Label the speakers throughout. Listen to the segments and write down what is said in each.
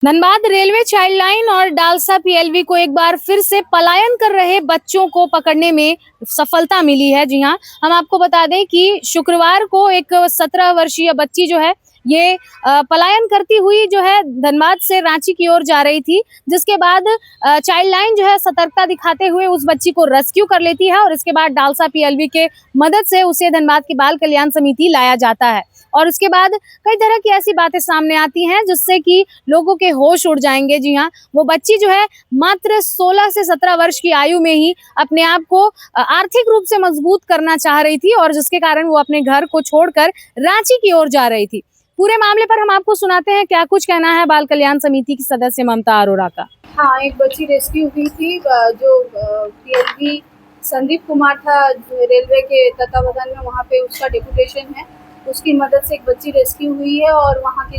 Speaker 1: Dhanbad railway child line और DALSA PLV को एक बार फिर से पलायन कर रहे बच्चों को पकड़ने में सफलता मिली है। जी हाँ, हम आपको बता दें कि शुक्रवार को एक 17 वर्षीय बच्ची जो है ये पलायन करती हुई जो है धनबाद से रांची की ओर जा रही थी, जिसके बाद चाइल्ड लाइन जो है सतर्कता दिखाते हुए उस बच्ची को रेस्क्यू कर लेती है और इसके बाद डालसा पीएलवी के मदद से उसे धनबाद की बाल कल्याण समिति लाया जाता है। और उसके बाद कई तरह की ऐसी बातें सामने आती हैं जिससे कि लोगों के होश उड़ जाएंगे। जी हाँ, वो बच्ची जो है मात्र 16 से 17 वर्ष की आयु में ही अपने आप को आर्थिक रूप से मजबूत करना चाह रही थी और जिसके कारण वो अपने घर को छोड़कर रांची की ओर जा रही थी। पूरे मामले पर हम आपको सुनाते हैं क्या कुछ कहना है बाल कल्याण समिति की सदस्य ममता अरोड़ा का।
Speaker 2: हाँ, एक बच्ची रेस्क्यू हुई थी जो पीएलवी संदीप कुमार था रेलवे के तत्वावधान में, वहाँ पे उसका डेपुटेशन है। उसकी मदद से एक बच्ची रेस्क्यू हुई है और वहाँ के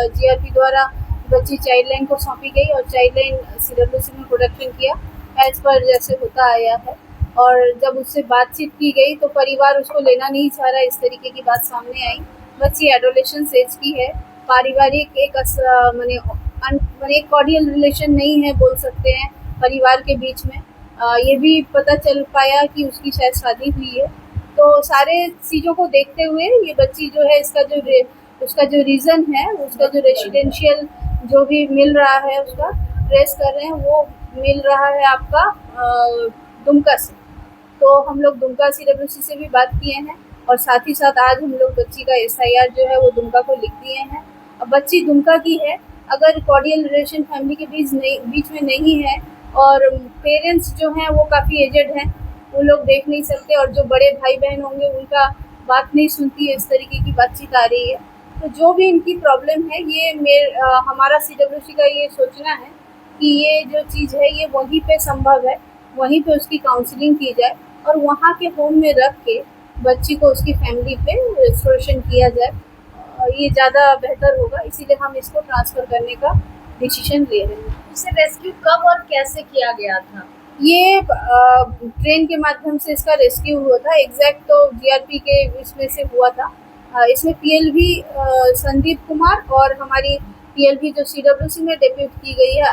Speaker 2: जीआरपी द्वारा बच्ची चाइल्ड लाइन को सौंपी गई और चाइल्ड लाइन सीडब्ल्यूसी में प्रोडक्शन किया एज पर जैसे होता आया है। और जब उससे बातचीत की गई तो परिवार उसको लेना नहीं चाह रहा, इस तरीके की बात सामने आई। बच्ची एडोलेशंस एज की है, पारिवारिक एक कॉर्डियल रिलेशन नहीं है बोल सकते हैं परिवार के बीच में। ये भी पता चल पाया कि उसकी शायद शादी हुई है। तो सारे चीज़ों को देखते हुए ये बच्ची जो है उसका जो रीज़न है, उसका जो रेसिडेंशियल जो भी मिल रहा है उसका ट्रेस कर रहे हैं, वो मिल रहा है आपका दुमका से। तो हम लोग दुमका सीडब्ल्यूसी से भी बात किए हैं और साथ ही साथ आज हम लोग बच्ची का एसआईआर जो है वो दुमका को लिख दिए हैं। अब बच्ची दुमका की है, अगर कॉर्डियल रिलेशन फैमिली के बीच में नहीं है और पेरेंट्स जो हैं वो काफ़ी एजेड हैं, वो लोग देख नहीं सकते और जो बड़े भाई बहन होंगे उनका बात नहीं सुनती है, इस तरीके की बातचीत आ रही है। तो जो भी इनकी प्रॉब्लम है ये हमारा सीडब्ल्यूसी का ये सोचना है कि ये जो चीज़ है ये वहीं पे संभव है, वहीं पे उसकी काउंसलिंग की जाए और वहाँ के होम में रख के बच्ची को उसकी फैमिली पे रिस्टोरेशन किया जाए। ये ज़्यादा बेहतर होगा, इसीलिए हम इसको ट्रांसफ़र करने का डिसीजन ले रहे हैं।
Speaker 1: इसे रेस्क्यू कब और कैसे किया गया था?
Speaker 2: ये ट्रेन के माध्यम से इसका रेस्क्यू हुआ था। एग्जैक्ट तो जीआरपी के इसमें से हुआ था। इसमें पीएलवी संदीप कुमार और हमारी पीएलवी जो सीडब्ल्यूसी में डेप्यूट की गई है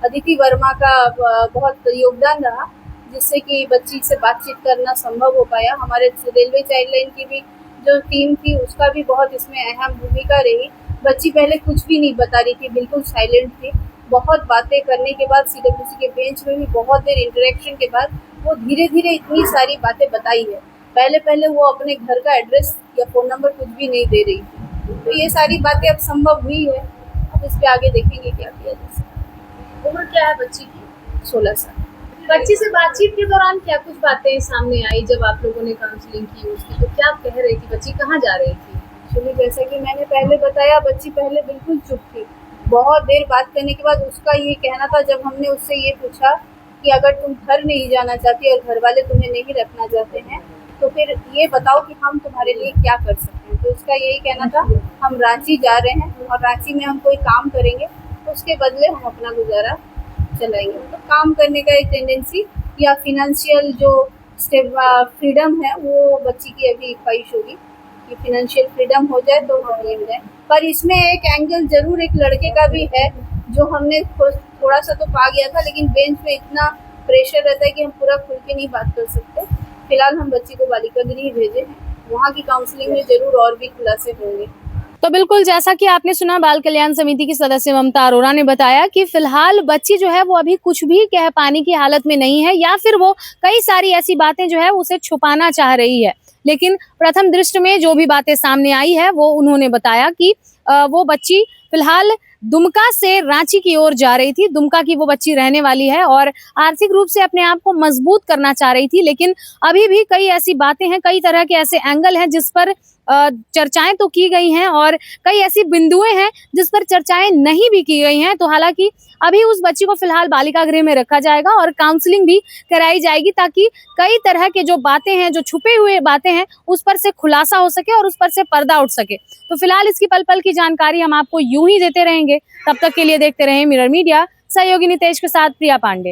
Speaker 2: अदिति वर्मा का बहुत योगदान रहा, जिससे कि बच्ची से बातचीत करना संभव हो पाया। हमारे रेलवे चाइल्ड लाइन की भी जो टीम थी उसका भी बहुत इसमें अहम भूमिका रही। बच्ची पहले कुछ भी नहीं बता रही थी, बिल्कुल साइलेंट थी। बहुत बातें करने के बाद सीडब्ल्यूसी के बेंच में भी बहुत देर इंटरेक्शन के बाद वो धीरे धीरे इतनी सारी बातें बताई है। पहले वो अपने घर का एड्रेस या फ़ोन नंबर कुछ भी नहीं दे रही थी। तो ये सारी बातें अब संभव हुई है। अब इस पर आगे देखेंगे क्या किया जा सकता।
Speaker 1: उम्र क्या है बच्ची की?
Speaker 2: 16 साल।
Speaker 1: बच्ची से बातचीत के दौरान क्या कुछ बातें सामने आई जब आप लोगों ने काउंसलिंग की उसकी, तो क्या कह रही थी? बच्ची कहाँ जा रही थी?
Speaker 2: एक्चुअली जैसा कि मैंने पहले बताया, बच्ची पहले बिल्कुल चुप थी। बहुत देर बात करने के बाद उसका ये कहना था, जब हमने उससे ये पूछा कि अगर तुम घर नहीं जाना चाहती और घर वाले तुम्हें नहीं रखना चाहते हैं तो फिर ये बताओ कि हम तुम्हारे लिए क्या कर सकते हैं। तो उसका यही कहना था, हम रांची जा रहे हैं और रांची में हम कोई काम करेंगे तो उसके बदले हम अपना गुजारा चलाएंगे। तो काम करने का एक टेंडेंसी या फिनेंशियल जो फ्रीडम है वो बच्ची की अभी ख्वाहिश होगी कि फिनेंशियल फ्रीडम हो जाए तो हम ले जाए। पर इसमें एक एंगल जरूर एक लड़के का भी है जो हमने थोड़ा सा तो पा गया था, लेकिन बेंच में इतना प्रेशर रहता है कि हम पूरा खुल के नहीं बात कर सकते। फिलहाल हम बच्ची को बालिका गृह भेजे हैं, वहाँ की काउंसलिंग में जरूर और भी खुलासे होंगे।
Speaker 1: तो बिल्कुल जैसा कि आपने सुना, बाल कल्याण समिति की सदस्य ममता अरोड़ा ने बताया कि फिलहाल बच्ची जो है वो अभी कुछ भी कह पाने की हालत में नहीं है या फिर वो कई सारी ऐसी बातें जो है उसे छुपाना चाह रही है। लेकिन प्रथम दृष्टि में जो भी बातें सामने आई है वो उन्होंने बताया कि वो बच्ची फिलहाल दुमका से रांची की ओर जा रही थी। दुमका की वो बच्ची रहने वाली है और आर्थिक रूप से अपने आप को मजबूत करना चाह रही थी। लेकिन अभी भी कई ऐसी बातें हैं, कई तरह के ऐसे एंगल हैं जिस पर चर्चाएं तो की गई हैं और कई ऐसी बिंदुएं हैं जिस पर चर्चाएं नहीं भी की गई हैं। तो हालांकि अभी उस बच्ची को फिलहाल बालिका गृह में रखा जाएगा और काउंसलिंग भी कराई जाएगी ताकि कई तरह के जो बातें हैं, जो छुपे हुए बातें हैं, उस पर से खुलासा हो सके और उस पर से पर्दा उठ सके। तो फिलहाल इसकी पल पल की जानकारी हम आपको यूं ही देते रहेंगे। तब तक के लिए देखते रहें मिरर मीडिया। सहयोगी नितेश के साथ प्रिया पांडे।